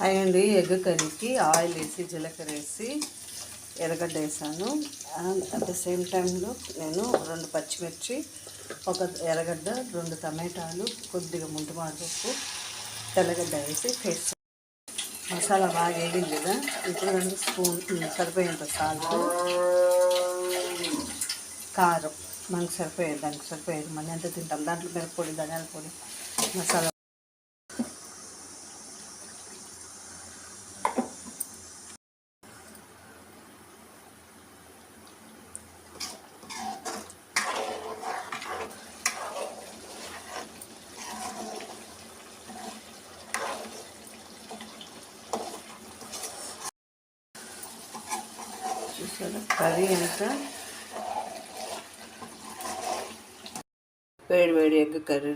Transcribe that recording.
అయ్యండి ఎగ్ కర్రీకి ఆయిల్ వేసి జీలకర్ర వేసి ఎర్రగడ్డ వేసాను. అట్ ద సేమ్ టైంలో నేను 2 పచ్చిమిర్చి, 1 ఎర్రగడ్డ, 2 టమాటాలు, కొద్దిగా ముంటుమాడుపప్పు, తెల్లగడ్డ వేసి పేస్ట్. మసాలా బాగా వేగింది కదా, ఇప్పుడు 2 స్పూన్ సరిపోయేంత సాల్ట్, కారం మనకు సరిపోయేది, దానికి సరిపోయేది. మనం ఎంత తింటాం దాంట్లో మిరప్పొడి, ధనియాల పొడి, మసాలా. చూసారా కర్రీ అంతా వేడి వేడి ఎగ్ కర్రీ.